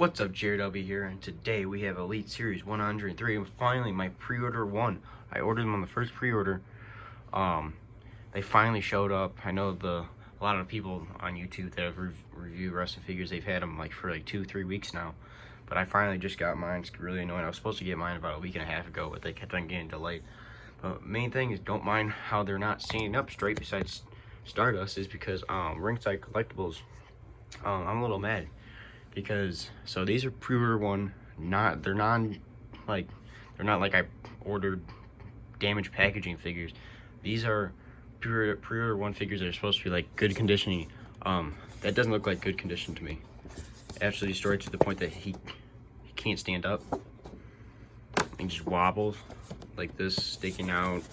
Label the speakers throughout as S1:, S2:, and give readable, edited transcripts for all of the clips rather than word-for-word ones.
S1: What's up, Jared LB here, and today we have Elite Series 103, and finally my pre-order won. I ordered them on the first pre-order. They finally showed up. I know a lot of people on YouTube that have reviewed wrestling figures, they've had them like for like 2-3 weeks now. But I finally just got mine. It's really annoying. I was supposed to get mine about a week and a half ago, but they kept on getting delayed. But main thing is, don't mind how they're not standing up straight besides Stardust, is because Ringside Collectibles, I'm a little mad. Because so these are pre-order one, they're not like I ordered damaged packaging figures. These are pre-order one figures that are supposed to be like good conditioning. That doesn't look like good condition to me. Absolutely destroyed to the point that he can't stand up and just wobbles like this, sticking out.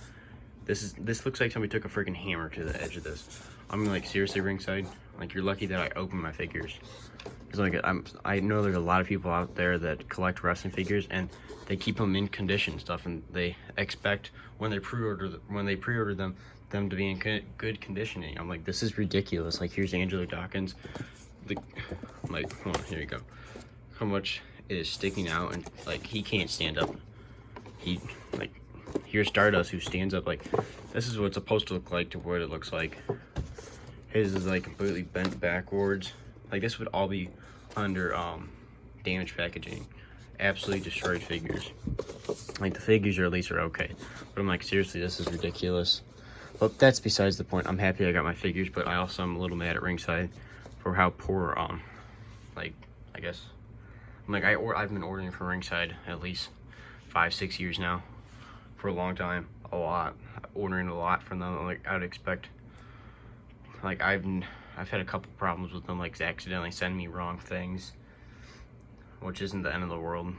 S1: This looks like somebody took a freaking hammer to the edge of this. I'm like, seriously, Ringside, like, you're lucky that I opened my figures. Cause like I know there's a lot of people out there that collect wrestling figures and they keep them in condition stuff, and they expect when they pre-order them to be in good conditioning. I'm like, this is ridiculous. Like, here's Angelo Dawkins. Like, hold on, here you go. How much it is sticking out, and like he can't stand up. Here's Stardust, who stands up. Like, this is what it's supposed to look like to what it looks like. His is like completely bent backwards. Like, this would all be under damaged packaging. Absolutely destroyed figures. Like, the figures at least are okay, but I'm like, seriously, this is ridiculous. But that's besides the point. I'm happy I got my figures, but I also am a little mad at Ringside for how poor like, I guess, like, I've been ordering from Ringside at least 5-6 years now, for a long time, ordering a lot from them. Like, I'd expect, like, I've had a couple problems with them, like accidentally sending me wrong things, which isn't the end of the world.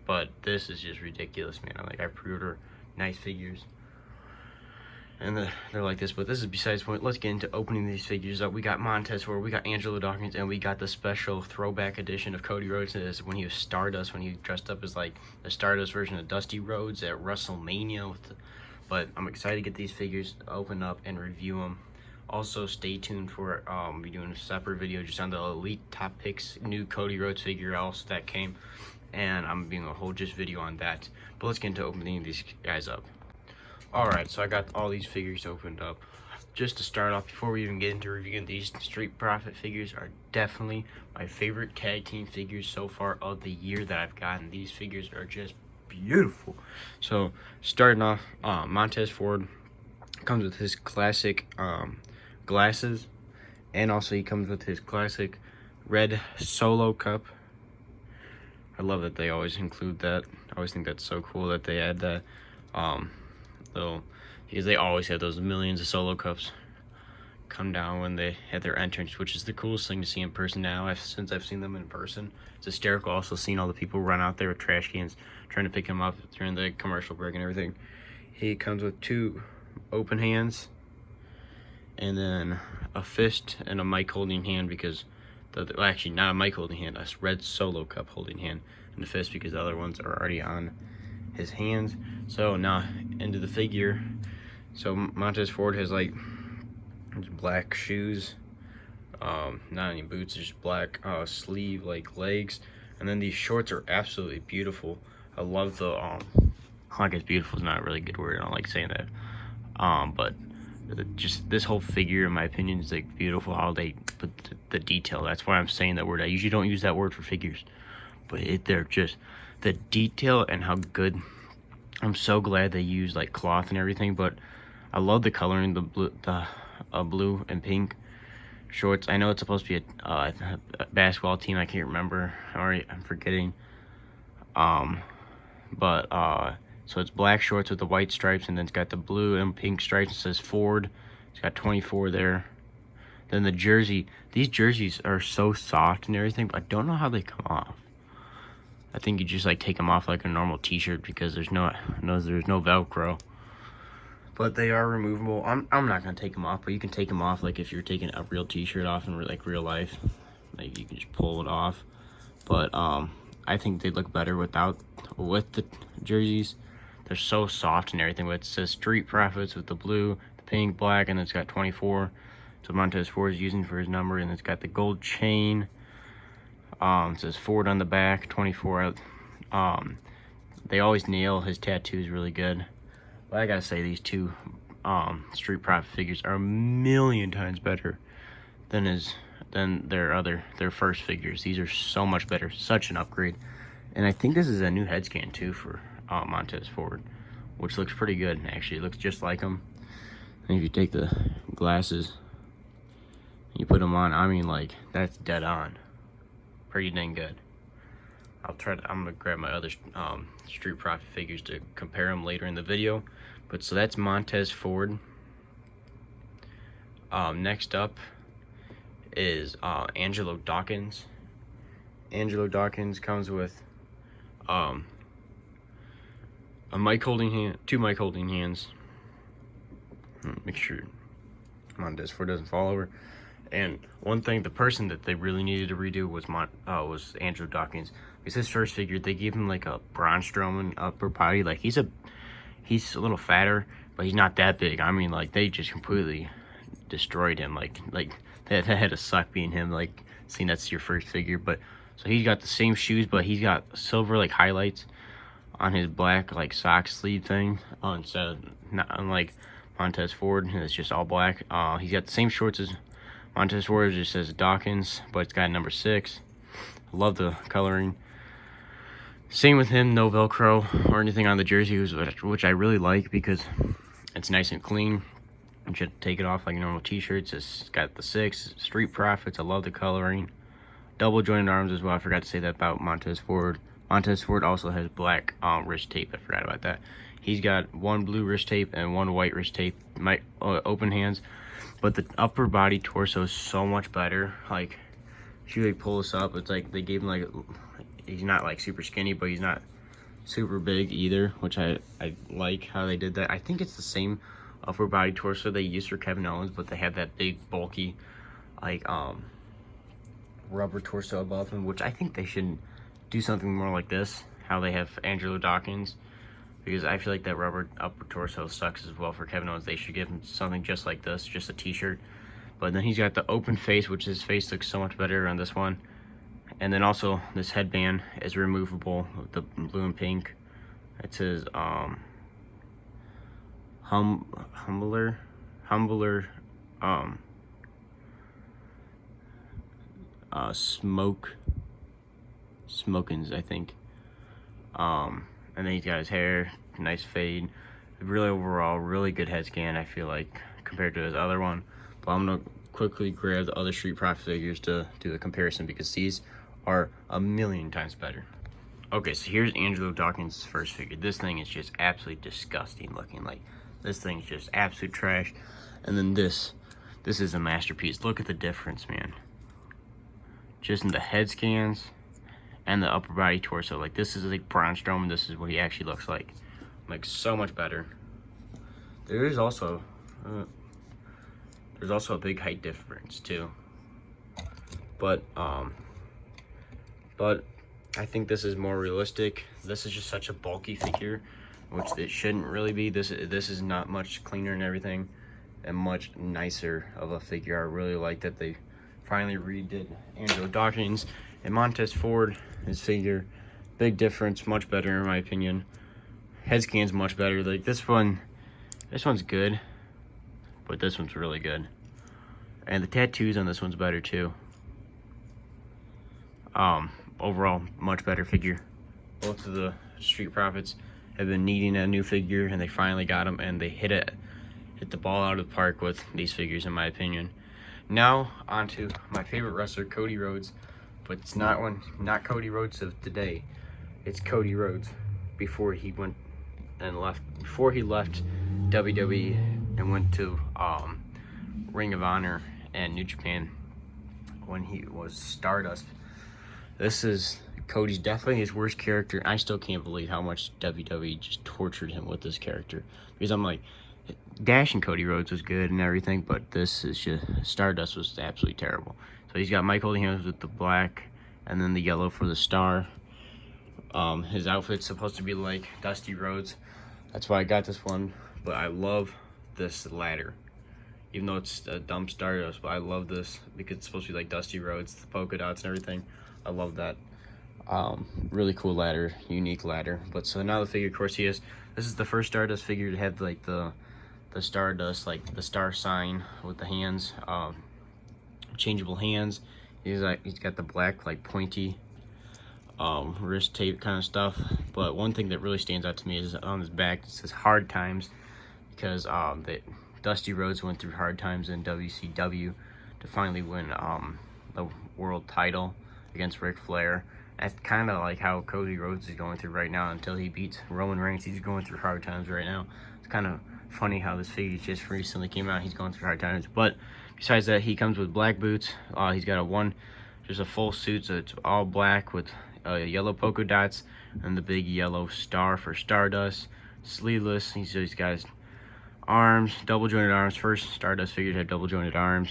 S1: But this is just ridiculous, man. Like, I pre-order nice figures, and they're like this. But this is besides the point. Let's get into opening these figures up. We got Montez Ford, we got Angelo Dawkins, and we got the special throwback edition of Cody Rhodes. When he was Stardust, when he dressed up as like the Stardust version of Dusty Rhodes at WrestleMania. But I'm excited to get these figures, open up, and review them. Also, stay tuned for be doing a separate video just on the Elite Top Picks new Cody Rhodes figure also that came, and I'm doing a whole just video on that. But let's get into opening these guys up. Alright, so I got all these figures opened up. Just to start off, before we even get into reviewing these, Street Profit figures are definitely my favorite tag team figures so far of the year that I've gotten. These figures are just beautiful. So starting off, Montez Ford comes with his classic glasses, and also he comes with his classic red Solo cup. I love that they always include that. I always think that's so cool that they add that, because they always have those millions of Solo cups come down when they had their entrance, which is the coolest thing to see in person now. Since I've seen them in person, it's hysterical. Also seeing all the people run out there with trash cans trying to pick him up during the commercial break and everything. He comes with 2 open hands, and then a fist and a mic holding hand, because actually not a mic holding hand, a red Solo cup holding hand, and the fist because the other ones are already on his hands. So now into the figure. So Montez Ford has like black shoes, not any boots, just black sleeve like legs, and then these shorts are absolutely beautiful. I love the I guess beautiful is not a really good word, I don't like saying that, but just this whole figure, in my opinion, is like beautiful. How they put the detail. That's why I'm saying that word. I usually don't use that word for figures, but they're just the detail and how good. I'm so glad they use like cloth and everything. But I love the coloring, the blue and pink shorts. I know it's supposed to be a basketball team. I can't remember. I'm forgetting. So it's black shorts with the white stripes, and then it's got the blue and pink stripes. It says Ford. It's got 24 there. Then the jersey. These jerseys are so soft and everything, but I don't know how they come off. I think you just like take them off like a normal t-shirt, because there's no Velcro. But they are removable. I'm not gonna take them off, but you can take them off like if you're taking a real t-shirt off in like real life. Like, you can just pull it off. But I think they look better with the jerseys. They're so soft and everything. But it says Street Profits with the blue, the pink, black, and it's got 24. So Montez Ford is using for his number, and it's got the gold chain. It says Ford on the back, 24. They always nail his tattoos really good. But I gotta say, these two Street Profit figures are a million times better than their first figures. These are so much better, such an upgrade. And I think this is a new head scan too for Montez Ford, which looks pretty good actually. It looks just like him. And if you take the glasses, you put them on, I mean, like, that's dead on. Pretty dang good. I'm gonna grab my other Street Profit figures to compare them later in the video. But so that's Montez Ford. Next up is Angelo Dawkins. Angelo Dawkins comes with a mic holding hand, two mic holding hands. Make sure Montez Ford doesn't fall over. And one thing, the person that they really needed to redo was Angelo Dawkins. Because his first figure, they gave him like a Braun Strowman upper body. Like he's a little fatter, but he's not that big. I mean, like, they just completely destroyed him. Like that had to suck being him. Like, seeing that's your first figure. But so he's got the same shoes, but he's got silver like highlights on his black like sock sleeve thing. Instead of not unlike Montez Ford, it's just all black. He's got the same shorts as Montez Ford. It just says Dawkins, but it's got number 6. I love the coloring. Same with him, no Velcro or anything on the jersey, which I really like because it's nice and clean. You should take it off like normal t-shirts. It's got the 6 Street Profits. I love the coloring. Double jointed arms as well. I forgot to say that about Montez Ford. Montez Ford also has black wrist tape. I forgot about that. He's got 1 blue wrist tape and 1 white wrist tape. Open hands. But the upper body torso is so much better. Like, if you like pull this up, it's like they gave him like, he's not like super skinny, but he's not super big either, which I like how they did that. I think it's the same upper body torso they used for Kevin Owens, but they have that big bulky like rubber torso above him, which I think they should do something more like this, how they have Angelo Dawkins, because I feel like that rubber upper torso sucks as well for Kevin Owens. They should give him something just like this, just a t-shirt. But then he's got the open face, which his face looks so much better on this one. And then also this headband is removable, the blue and pink. It says humbler smokins, I think. And then he's got his hair, nice fade. Really overall, really good head scan, I feel like, compared to his other one. But I'm gonna quickly grab the other Street Profit figures to do the comparison because these are a million times better. Okay, so here's Angelo Dawkins' first figure. This thing is just absolutely disgusting looking. Like, this thing's just absolute trash. And then this is a masterpiece. Look at the difference, man. Just in the head scans and the upper body torso. Like, this is like Braun Strowman. This is what he actually looks like. Like, so much better. There is also there's also a big height difference too. But I think this is more realistic. This is just such a bulky figure, which it shouldn't really be. This is not much cleaner and everything, and much nicer of a figure. I really like that they finally redid Angelo Dawkins and Montez Ford. His figure, big difference, much better in my opinion. Head scan's much better. Like this one's good, but this one's really good. And the tattoos on this one's better too. Overall, much better figure. Both of the Street Profits have been needing a new figure, and they finally got them, and they hit the ball out of the park with these figures, in my opinion. Now, on to my favorite wrestler, Cody Rhodes. But it's not Cody Rhodes of today. It's Cody Rhodes before he left WWE and went to Ring of Honor and New Japan when he was Stardust. This is Cody's definitely his worst character. I still can't believe how much WWE just tortured him with this character. Because I'm like, Dash and Cody Rhodes was good and everything, but this is just, Stardust was absolutely terrible. So he's got Mike holding hands with the black and then the yellow for the star. His outfit's supposed to be like Dusty Rhodes. That's why I got this one. But I love this ladder. even though it's a dumb Stardust, but I love this because it's supposed to be like Dusty Rhodes, the polka dots and everything. I love that. Really cool ladder, unique ladder. But so now the figure, of course, this is the first Stardust figure to have like the Stardust, like the star sign with the hands, changeable hands. He's got the black like pointy wrist tape kind of stuff. But one thing that really stands out to me is on his back it says hard times, because the Dusty Rhodes went through hard times in WCW to finally win the world title against Ric Flair. That's kind of like how Cody Rhodes is going through right now until he beats Roman Reigns. He's going through hard times right now. It's kind of funny how this figure just recently came out. He's going through hard times. But besides that, he comes with black boots. He's got just a full suit, so it's all black with yellow polka dots and the big yellow star for Stardust. Sleeveless. He's got his arms, double jointed arms. First Stardust figures had double jointed arms.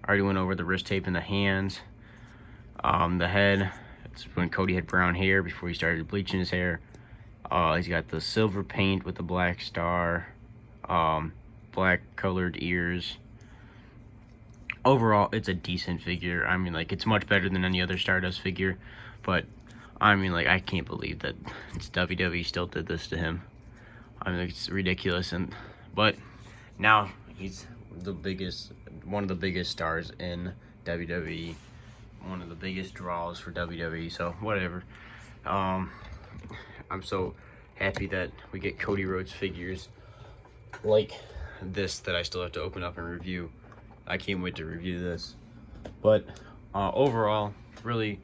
S1: Already went over the wrist tape and the hands. The head. It's when Cody had brown hair before he started bleaching his hair. He's got the silver paint with the black star, black colored ears. Overall, it's a decent figure. I mean, like, it's much better than any other Stardust figure, but I mean, like, I can't believe that WWE still did this to him. I mean, it's ridiculous. But now he's one of the biggest stars in WWE. One of the biggest draws for WWE, so whatever. I'm so happy that we get Cody Rhodes figures like this that I still have to open up and review. I can't wait to review this. But overall, really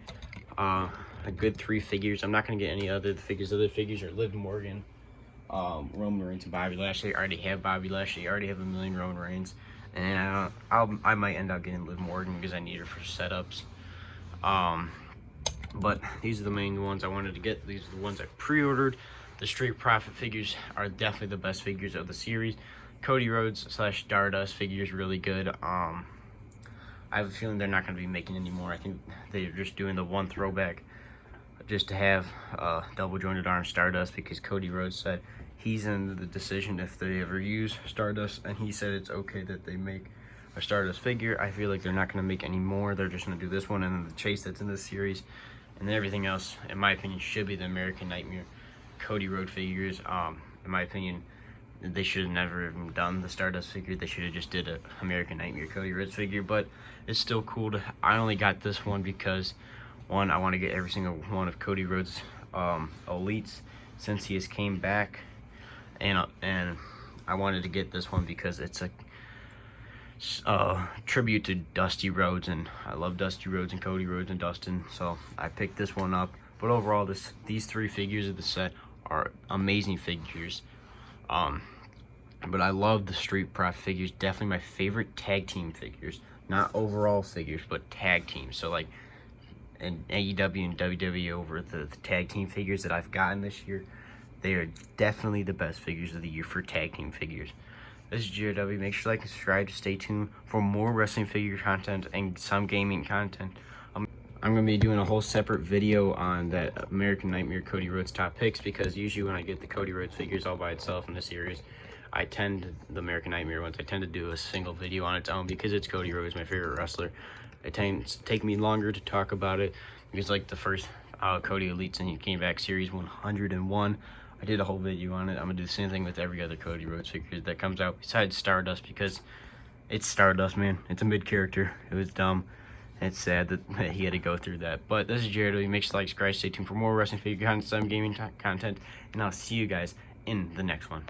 S1: a good 3 figures. I'm not going to get any other figures. Other figures are Liv Morgan, Roman Reigns, and Bobby Lashley. I already have Bobby Lashley. I already have a million Roman Reigns. And I might end up getting Liv Morgan because I need her for setups. But these are the main ones I wanted to get. These are the ones I pre-ordered. The Street Profit figures are definitely the best figures of the series. Cody Rhodes / Stardust figures really good. I have a feeling they're not going to be making any more. I think they're just doing the one throwback just to have double jointed arm Stardust, because Cody Rhodes said he's in the decision if they ever use Stardust, and he said it's okay that they make a Stardust figure. I feel like they're not going to make any more. They're just going to do this one and then the chase that's in this series, and then everything else, in my opinion, should be the American Nightmare Cody Rhodes figures. In my opinion, they should have never even done the Stardust figure. They should have just did a American Nightmare Cody Rhodes figure. But it's still cool I only got this one because, one, I want to get every single one of Cody Rhodes elites since he has came back, and I wanted to get this one because it's a tribute to Dusty Rhodes, and I love Dusty Rhodes and Cody Rhodes and Dustin, so I picked this one up. But overall, these 3 figures of the set are amazing figures. But I love the Street Profit figures. Definitely my favorite tag team figures, not overall figures, but tag teams. So like in AEW and WWE, over the tag team figures that I've gotten this year, they are definitely the best figures of the year for tag team figures. This is JRW. Make sure to like and subscribe to stay tuned for more wrestling figure content and some gaming content. I'm going to be doing a whole separate video on that American Nightmare Cody Rhodes top picks, because usually when I get the Cody Rhodes figures all by itself in the series, the American Nightmare ones, I tend to do a single video on its own because it's Cody Rhodes, my favorite wrestler. It tends to take me longer to talk about it because, like, the first Cody Elites and he came back series 101, I did a whole video on it. I'm going to do the same thing with every other Cody Rhodes figure that comes out besides Stardust, because it's Stardust, man. It's a mid character. It was dumb. It's sad that he had to go through that. But this is Jared. Make sure to like, subscribe, stay tuned for more wrestling figure content, some gaming content, and I'll see you guys in the next one.